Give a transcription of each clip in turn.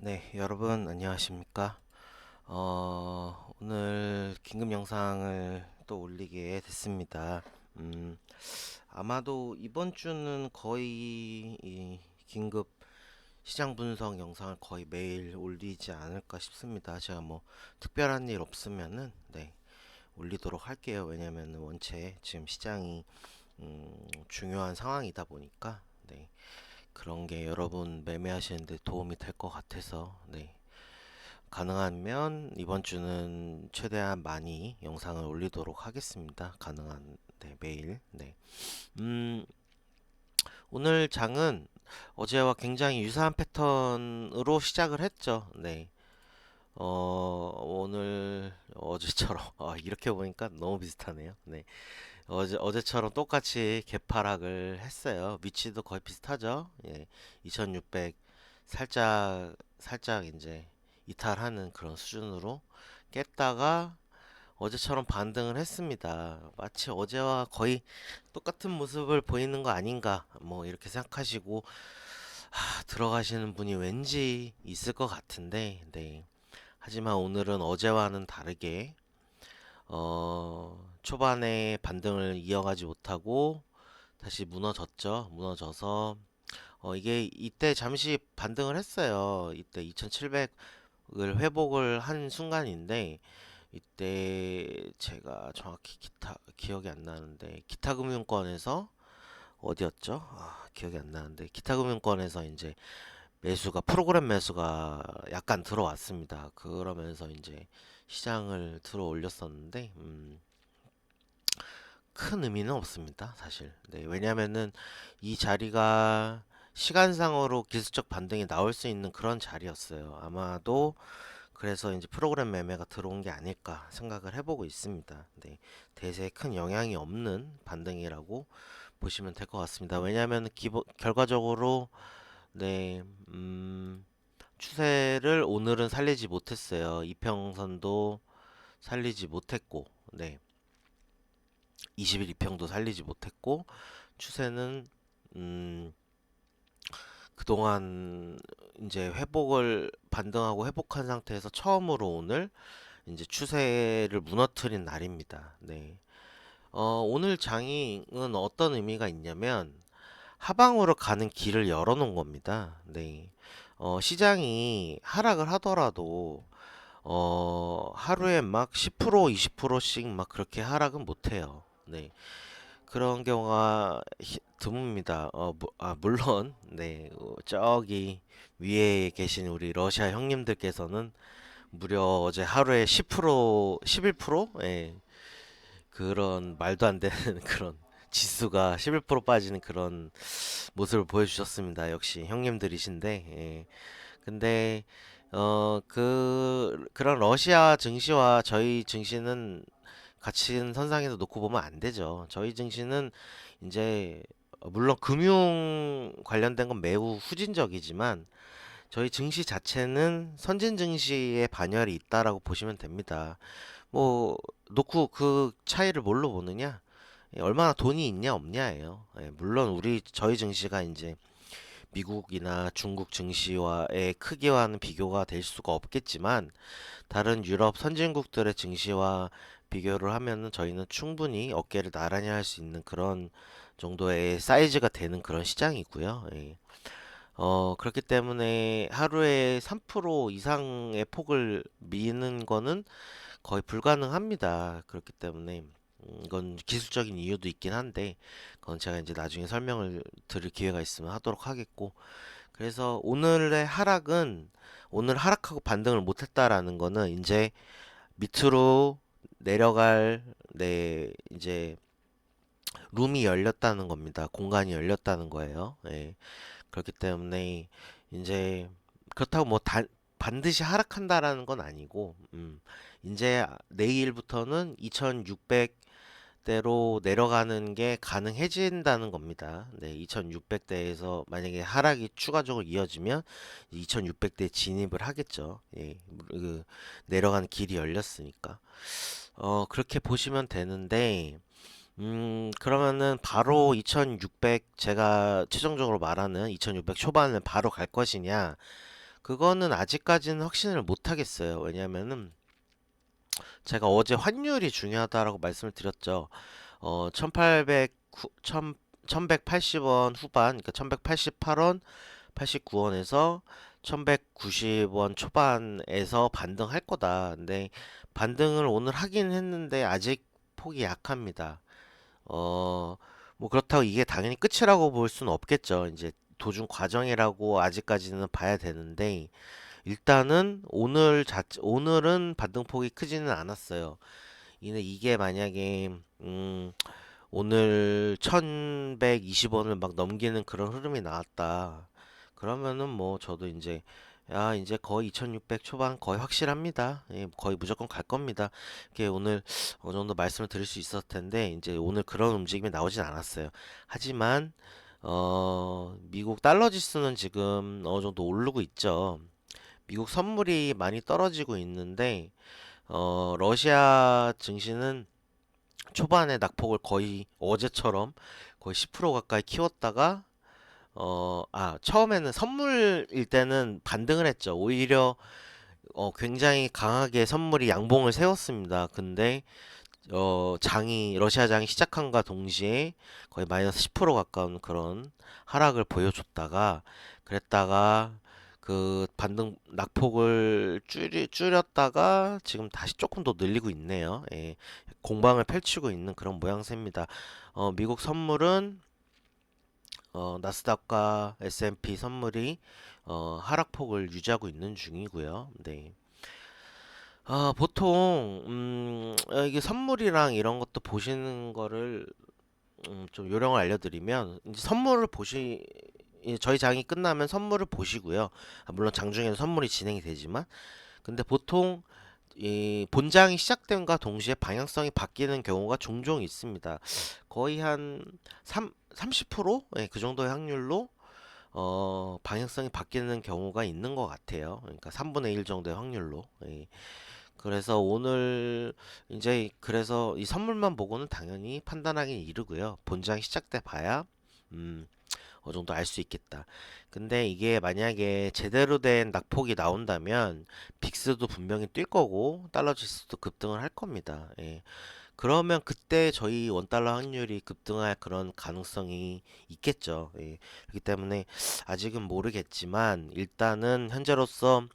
네, 여러분 안녕하십니까? 오늘 긴급 영상을 또 올리게 됐습니다. 음, 아마도 이번 주는 거의 이 긴급 시장 분석 영상을 거의 매일 올리지 않을까 싶습니다. 제가 뭐 특별한 일 없으면은 네, 올리도록 할게요. 왜냐면 원체 지금 시장이 중요한 상황이다 보니까 네, 그런 게 여러분 매매하시는데 도움이 될 것 같아서 네, 가능하면 이번 주는 최대한 많이 영상을 올리도록 하겠습니다. 가능한 네, 매일. 네. 음, 오늘 장은 어제와 굉장히 유사한 패턴으로 시작을 했죠. 네. 오늘 어제처럼 이렇게 보니까 너무 비슷하네요. 네. 어제처럼 똑같이 개파락을 했어요. 위치도 거의 비슷하죠. 예. 2600 살짝 이제 이탈하는 그런 수준으로 깼다가 어제처럼 반등을 했습니다. 마치 어제와 거의 똑같은 모습을 보이는 거 아닌가 뭐 이렇게 생각하시고 들어가시는 분이 왠지 있을 것 같은데 네. 하지만 오늘은 어제와는 다르게 초반에 반등을 이어가지 못하고 다시 무너졌죠. 무너져서 이게 이때 잠시 반등을 했어요. 이때 2700을 회복을 한 순간인데 이때 제가 정확히 기억이 안 나는데 기타금융권에서 어디였죠? 기억이 안 나는데 기타금융권에서 이제 매수가 프로그램 매수가 약간 들어왔습니다. 그러면서 이제 시장을 들어 올렸었는데 큰 의미는 없습니다, 사실. 네, 왜냐면은 이 자리가 시간상으로 기술적 반등이 나올 수 있는 그런 자리였어요. 아마도 그래서 이제 프로그램 매매가 들어온 게 아닐까 생각을 해보고 있습니다. 네, 대세에 큰 영향이 없는 반등이라고 보시면 될 것 같습니다. 왜냐하면 결과적으로 네, 추세를 오늘은 살리지 못했어요. 이평선도 살리지 못했고, 네, 20일 이평도 살리지 못했고, 추세는 음, 그동안 이제 회복을 반등하고 회복한 상태에서 처음으로 오늘 이제 추세를 무너뜨린 날입니다. 네. 오늘 장이은 어떤 의미가 있냐면 하방으로 가는 길을 열어놓은 겁니다. 네. 시장이 하락을 하더라도 하루에 막 10% 20%씩 막 그렇게 하락은 못해요. 네. 그런 경우가 드뭅니다. 물론, 네, 저기 위에 계신 우리 러시아 형님들께서는 무려 어제 하루에 10%, 11%? 예, 그런 말도 안 되는 그런 지수가 11% 빠지는 그런 모습을 보여주셨습니다. 역시 형님들이신데, 예. 근데, 그런 러시아 증시와 저희 증시는 같은 선상에서 놓고 보면 안 되죠. 저희 증시는 이제 물론 금융 관련된 건 매우 후진적이지만 저희 증시 자체는 선진 증시의 반열이 있다라고 보시면 됩니다. 뭐 놓고 그 차이를 뭘로 보느냐? 얼마나 돈이 있냐 없냐예요. 물론 저희 증시가 이제 미국이나 중국 증시와의 크기와는 비교가 될 수가 없겠지만 다른 유럽 선진국들의 증시와 비교를 하면은 저희는 충분히 어깨를 나란히 할 수 있는 그런 정도의 사이즈가 되는 그런 시장이고요. 예. 그렇기 때문에 하루에 3% 이상의 폭을 미는 거는 거의 불가능합니다. 그렇기 때문에 이건 기술적인 이유도 있긴 한데 그건 제가 이제 나중에 설명을 드릴 기회가 있으면 하도록 하겠고 그래서 오늘 하락하고 반등을 못했다라는 거는 이제 밑으로 내려갈 이제 룸이 열렸다는 겁니다. 공간이 열렸다는 거예요. 예. 그렇기 때문에 이제 그렇다고 뭐 반드시 하락한다라는 건 아니고 이제 내일부터는 2600대로 내려가는 게 가능해진다는 겁니다. 네, 2600대에서 만약에 하락이 추가적으로 이어지면 2600대 진입을 하겠죠. 예, 내려가는 길이 열렸으니까. 그렇게 보시면 되는데, 그러면은 바로 2600, 제가 최종적으로 말하는 2600 초반을 바로 갈 것이냐? 그거는 아직까지는 확신을 못 하겠어요. 왜냐면은 제가 어제 환율이 중요하다라고 말씀을 드렸죠. 1800, 1180원 후반, 그러니까 1188원, 89원에서 1190원 초반에서 반등할 거다. 근데 반등을 오늘 하긴 했는데 아직 폭이 약합니다. 어, 뭐 그렇다고 이게 당연히 끝이라고 볼 수는 없겠죠. 이제 도중 과정이라고 아직까지는 봐야 되는데 일단은 오늘은 반등폭이 크지는 않았어요. 이게 만약에 오늘 1120원을 막 넘기는 그런 흐름이 나왔다. 그러면은 뭐 저도 이제 이제 거의 2600 초반 거의 확실합니다. 예, 거의 무조건 갈 겁니다. 이게 오늘 어느 정도 말씀을 드릴 수 있었을 텐데 이제 오늘 그런 움직임이 나오진 않았어요. 하지만 미국 달러 지수는 지금 어느 정도 오르고 있죠. 미국 선물이 많이 떨어지고 있는데 러시아 증시는 초반에 낙폭을 거의 어제처럼 거의 10% 가까이 키웠다가 처음에는 선물일 때는 반등을 했죠. 오히려 굉장히 강하게 선물이 양봉을 세웠습니다. 근데 러시아 장이 시작함과 동시에 거의 마이너스 10% 가까운 그런 하락을 보여줬다가 그랬다가 그 반등 낙폭을 줄였다가 지금 다시 조금 더 늘리고 있네요. 예, 공방을 펼치고 있는 그런 모양새입니다. 미국 선물은 나스닥과 S&P 선물이 하락폭을 유지하고 있는 중이고요. 네. 보통 이게 선물이랑 이런 것도 보시는 거를 좀 요령을 알려드리면 이제 선물을 저희 장이 끝나면 선물을 보시고요. 물론 장중에는 선물이 진행이 되지만 근데 보통 이 본장이 시작됨과 동시에 방향성이 바뀌는 경우가 종종 있습니다. 거의 한 30%? 예, 그 정도의 확률로 방향성이 바뀌는 경우가 있는 것 같아요. 그러니까 3분의 1 정도의 확률로. 예. 그래서 오늘 이제 그래서 이 선물만 보고는 당연히 판단하기 이르고요. 본장 시작 때 봐야 어느 정도 알 수 있겠다. 근데 이게 만약에 제대로 된 낙폭이 나온다면 빅스도 분명히 뛸 거고 달러 지수도 급등을 할 겁니다. 예. 그러면 그때 저희 원달러 확률이 급등할 그런 가능성이 있겠죠. 예. 그렇기 때문에 아직은 모르겠지만 일단은 현재로서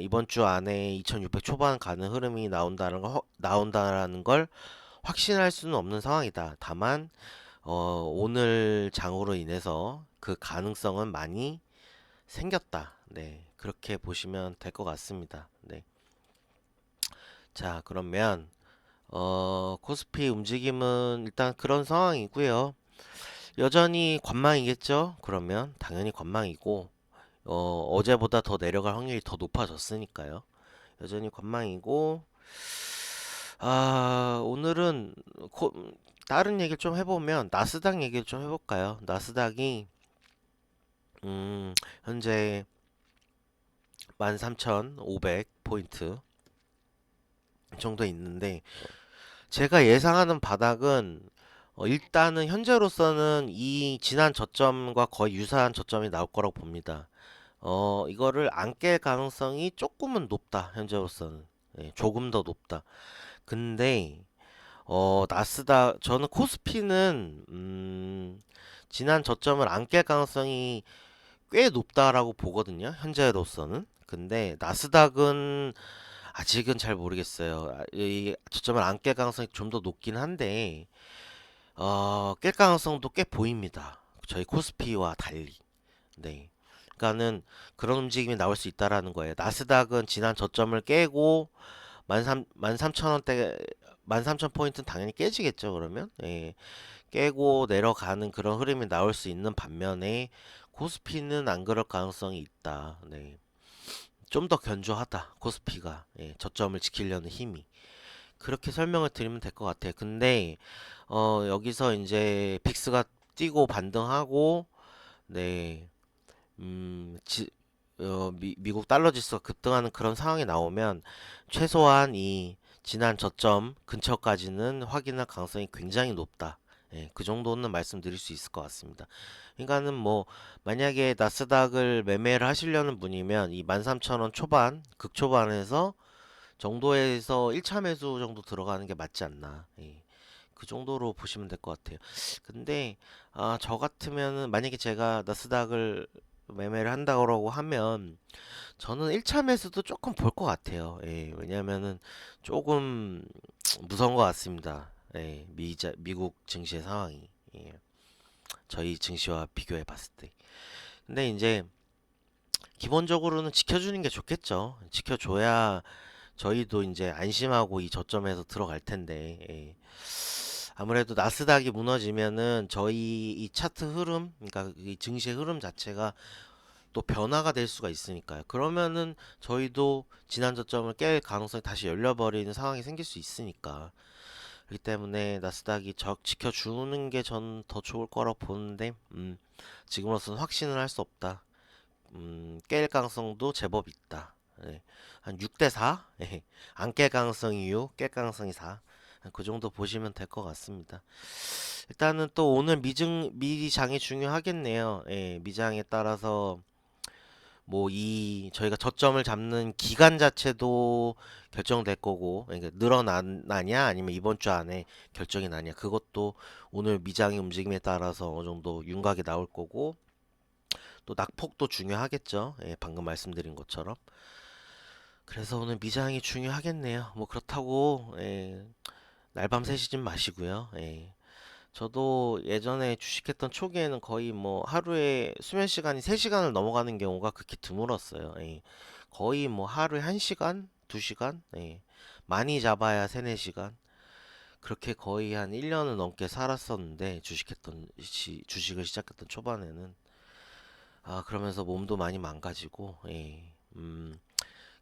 이번 주 안에 2600 초반 가는 흐름이 나온다라는 걸 확신할 수는 없는 상황이다. 다만 오늘 장으로 인해서 그 가능성은 많이 생겼다. 네, 그렇게 보시면 될 것 같습니다. 네. 자, 그러면 코스피 움직임은 일단 그런 상황이고요. 여전히 관망이겠죠? 그러면 당연히 관망이고 어제보다 더 내려갈 확률이 더 높아졌으니까요. 여전히 관망이고 오늘은 다른 얘기를 좀 해보면 나스닥 얘기를 좀 해볼까요? 나스닥이 현재 13,500포인트 정도 있는데 제가 예상하는 바닥은 일단은 현재로서는 이 지난 저점과 거의 유사한 저점이 나올 거라고 봅니다. 이거를 안 깰 가능성이 조금은 높다. 현재로서는 조금 더 높다. 근데 나스닥 저는 코스피는 지난 저점을 안 깰 가능성이 꽤 높다라고 보거든요. 현재로서는. 근데 나스닥은 아직은 잘 모르겠어요. 이 저점을 안 깰 가능성이 좀 더 높긴 한데 깰 가능성도 꽤 보입니다. 저희 코스피와 달리. 네. 그러니까는 그런 움직임이 나올 수 있다라는 거예요. 나스닥은 지난 저점을 깨고 13,000원대 13,000포인트는 당연히 깨지겠죠, 그러면. 예. 깨고 내려가는 그런 흐름이 나올 수 있는 반면에 코스피는 안 그럴 가능성이 있다. 네. 좀 더 견조하다. 코스피가. 예, 저점을 지키려는 힘이. 그렇게 설명을 드리면 될 것 같아요. 근데 여기서 이제 빅스가 뛰고 반등하고 네. 미국 달러 지수가 급등하는 그런 상황이 나오면 최소한 이 지난 저점 근처까지는 확인할 가능성이 굉장히 높다. 예, 그 정도는 말씀드릴 수 있을 것 같습니다. 그러니까는 뭐 만약에 나스닥을 매매를 하시려는 분이면 이 13,000원 초반, 극초반에서 정도에서 1차 매수 정도 들어가는 게 맞지 않나. 예. 그 정도로 보시면 될 것 같아요. 근데 저 같으면은 만약에 제가 나스닥을 매매를 한다고 하면 저는 1차 매수도 조금 볼 것 같아요. 예, 왜냐면은 조금 무서운 것 같습니다. 예, 미국 증시의 상황이. 예, 저희 증시와 비교해 봤을 때. 근데 이제 기본적으로는 지켜주는 게 좋겠죠. 지켜줘야 저희도 이제 안심하고 이 저점에서 들어갈 텐데. 예. 아무래도 나스닥이 무너지면은 저희 이 차트 흐름, 그러니까 이 증시의 흐름 자체가 또 변화가 될 수가 있으니까요. 그러면은 저희도 지난 저점을 깰 가능성이 다시 열려버리는 상황이 생길 수 있으니까. 그렇기 때문에 나스닥이 적 지켜주는 게 전 더 좋을 거라고 보는데, 지금으로서는 확신을 할 수 없다. 깰 가능성도 제법 있다. 예. 한 6대 4? 예. 안 깰 가능성이 6, 깰 가능성이 4. 그 정도 보시면 될 것 같습니다. 일단은 또 오늘 미장이 중요하겠네요. 예, 미장에 따라서 뭐 이 저희가 저점을 잡는 기간 자체도 결정될 거고, 그러니까 늘어나냐 아니면 이번 주 안에 결정이 나냐, 그것도 오늘 미장의 움직임에 따라서 어느 정도 윤곽이 나올 거고, 또 낙폭도 중요하겠죠. 예, 방금 말씀드린 것처럼. 그래서 오늘 미장이 중요하겠네요. 뭐 그렇다고 날밤 새시진 마시고요. 예. 저도 예전에 주식했던 초기에는 거의 뭐 하루에 수면 시간이 3시간을 넘어가는 경우가 극히 드물었어요. 예. 거의 뭐 하루에 1시간, 2시간, 예. 많이 잡아야 3, 4시간. 그렇게 거의 한 1년을 넘게 살았었는데 주식을 시작했던 초반에는 그러면서 몸도 많이 망가지고, 예.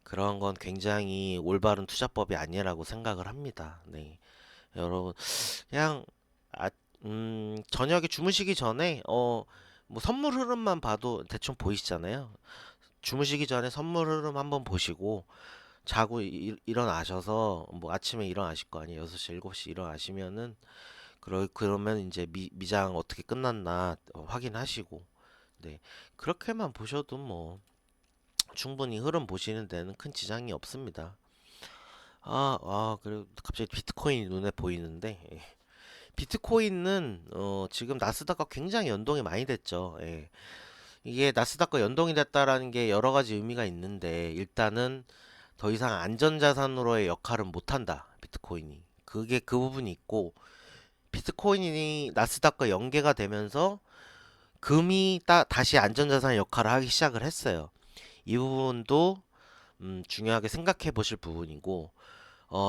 그런 건 굉장히 올바른 투자법이 아니라고 생각을 합니다. 네. 여러분, 그냥 아, 저녁에 주무시기 전에 뭐 선물 흐름만 봐도 대충 보이시잖아요. 주무시기 전에 선물 흐름 한번 보시고 자고 일어나셔서 뭐 아침에 일어나실 거 아니에요. 6시, 7시 일어나시면은 그러면 이제 미장 어떻게 끝났나 확인하시고, 네. 그렇게만 보셔도 뭐 충분히 흐름 보시는 데는 큰 지장이 없습니다. 그리고 갑자기 비트코인이 눈에 보이는데, 예. 비트코인은 지금 나스닥과 굉장히 연동이 많이 됐죠. 예. 이게 나스닥과 연동이 됐다라는 게 여러 가지 의미가 있는데, 일단은 더 이상 안전자산으로의 역할은 못한다. 비트코인이. 그게 그 부분이 있고, 비트코인이 나스닥과 연계가 되면서 금이 다시 안전자산 역할을 하기 시작을 했어요. 이 부분도 중요하게 생각해 보실 부분이고,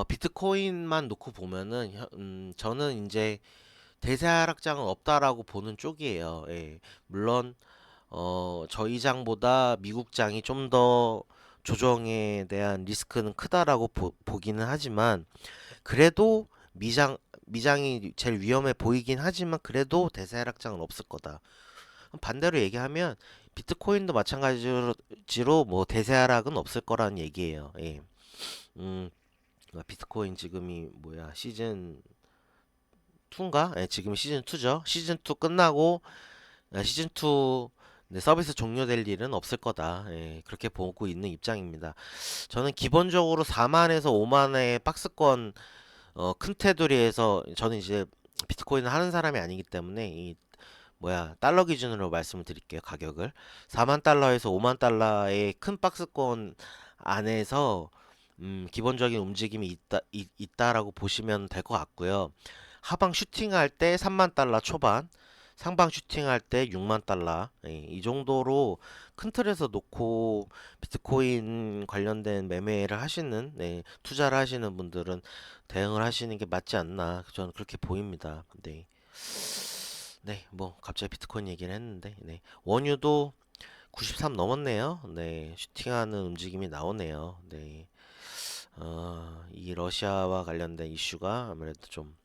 비트코인만 놓고 보면은 저는 이제 대세 하락장은 없다라고 보는 쪽이에요. 예. 물론 저희 장보다 미국 장이 좀 더 조정에 대한 리스크는 크다라고 보기는 하지만, 그래도 미장이 제일 위험해 보이긴 하지만 그래도 대세 하락장은 없을 거다. 반대로 얘기하면 비트코인도 마찬가지로 뭐 대세 하락은 없을 거라는 얘기예요. 예. 음, 비트코인 지금이 뭐야, 시즌 2인가? 예, 지금 시즌 2죠. 시즌 2 끝나고 시즌 2 서비스 종료될 일은 없을 거다. 예, 그렇게 보고 있는 입장입니다. 저는 기본적으로 4만에서 5만의 박스권 큰 테두리에서, 저는 이제 비트코인을 하는 사람이 아니기 때문에 이 뭐야, 달러 기준으로 말씀을 드릴게요. 가격을 4만 달러에서 5만 달러의 큰 박스권 안에서 기본적인 움직임이 있다라고 보시면 될 것 같고요. 하방 슈팅할 때 3만 달러 초반, 상방 슈팅할 때 6만 달러, 예, 이 정도로 큰 틀에서 놓고 비트코인 관련된 매매를 하시는, 네, 투자를 하시는 분들은 대응을 하시는 게 맞지 않나, 저는 그렇게 보입니다. 네. 네, 뭐 갑자기 비트코인 얘기를 했는데, 네. 원유도 93 넘었네요. 네, 슈팅하는 움직임이 나오네요. 네. 이 러시아와 관련된 이슈가 아무래도 좀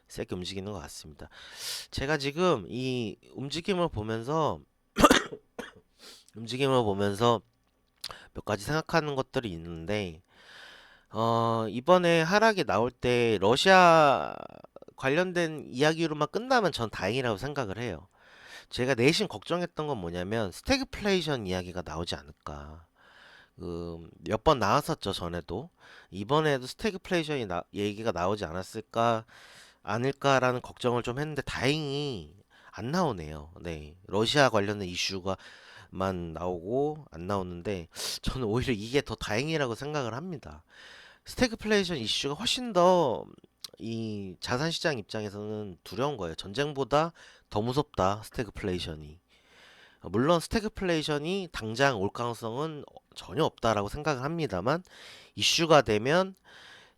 세게 움직이는 것 같습니다. 제가 지금 이 움직임을 보면서 몇 가지 생각하는 것들이 있는데, 이번에 하락이 나올 때 러시아 관련된 이야기로만 끝나면 전 다행이라고 생각을 해요. 제가 내심 걱정했던 건 뭐냐면 스태그플레이션 이야기가 나오지 않을까. 몇 번 나왔었죠, 전에도. 이번에도 스태그플레이션이 얘기가 나오지 않았을까, 아닐까라는 걱정을 좀 했는데 다행히 안 나오네요. 네. 러시아 관련된 이슈가만 나오고 안 나오는데 저는 오히려 이게 더 다행이라고 생각을 합니다. 스태그플레이션 이슈가 훨씬 더 이 자산 시장 입장에서는 두려운 거예요. 전쟁보다 더 무섭다, 스태그플레이션이. 물론 스태그플레이션이 당장 올 가능성은 전혀 없다라고 생각을 합니다만 이슈가 되면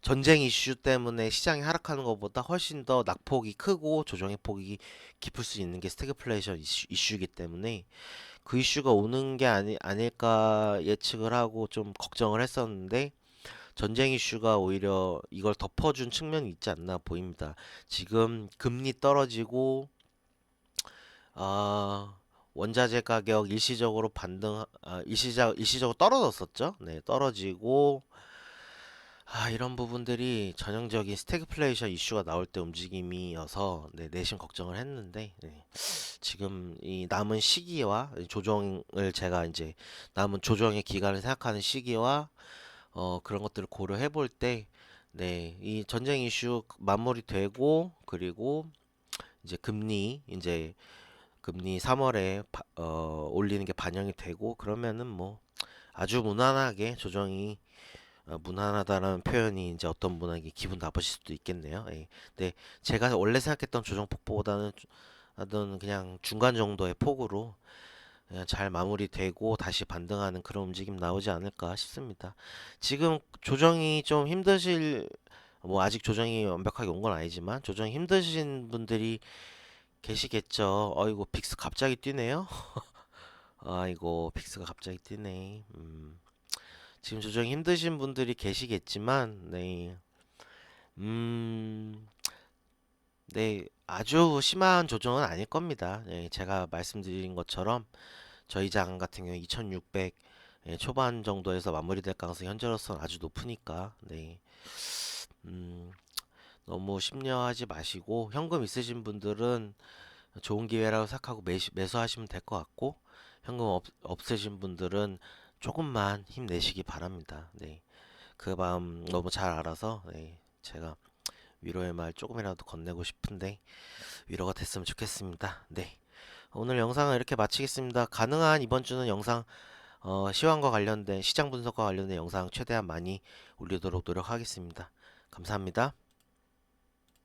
전쟁 이슈 때문에 시장이 하락하는 것보다 훨씬 더 낙폭이 크고 조정의 폭이 깊을 수 있는 게 스태그플레이션 이슈이기 때문에 그 이슈가 오는 게 아닐까 예측을 하고 좀 걱정을 했었는데 전쟁 이슈가 오히려 이걸 덮어준 측면이 있지 않나 보입니다. 지금 금리 떨어지고 아, 원자재 가격 일시적으로 일시적으로 떨어졌었죠. 네, 떨어지고 이런 부분들이 전형적인 스태그플레이션 이슈가 나올 때 움직임이어서 네, 내심 걱정을 했는데 네, 지금 이 남은 시기와 조정을 제가 이제 남은 조정의 기간을 생각하는 시기와 그런 것들을 고려해 볼 때 네, 이 전쟁 이슈 마무리되고 그리고 이제 금리 3월에 올리는 게 반영이 되고 그러면은 뭐 아주 무난하게 조정이 무난하다라는 표현이 이제 어떤 분에게 기분 나쁘실 수도 있겠네요. 예. 네, 제가 원래 생각했던 조정 폭보다는 하던 그냥 중간 정도의 폭으로 그냥 잘 마무리되고 다시 반등하는 그런 움직임 나오지 않을까 싶습니다. 지금 조정이 좀 힘드실 뭐 아직 조정이 완벽하게 온 건 아니지만 조정이 힘드신 분들이 계시겠죠. 어이구 빅스 갑자기 뛰네요. 아이고 빅스가 갑자기 뛰네. 지금 조정이 힘드신 분들이 계시겠지만 네. 음, 네. 아주 심한 조정은 아닐 겁니다. 네, 제가 말씀드린 것처럼 저희 장 같은 경우 2600 초반 정도에서 마무리될 가능성이 현재로서는 아주 높으니까 네. 음, 너무 심려하지 마시고 현금 있으신 분들은 좋은 기회라고 생각하고 매수하시면 될 것 같고 현금 없으신 분들은 조금만 힘내시기 바랍니다. 네. 그 마음 너무 잘 알아서 네. 제가 위로의 말 조금이라도 건네고 싶은데 위로가 됐으면 좋겠습니다. 네. 오늘 영상은 이렇게 마치겠습니다. 가능한 이번 주는 영상 시황과 관련된 시장 분석과 관련된 영상 최대한 많이 올리도록 노력하겠습니다. 감사합니다.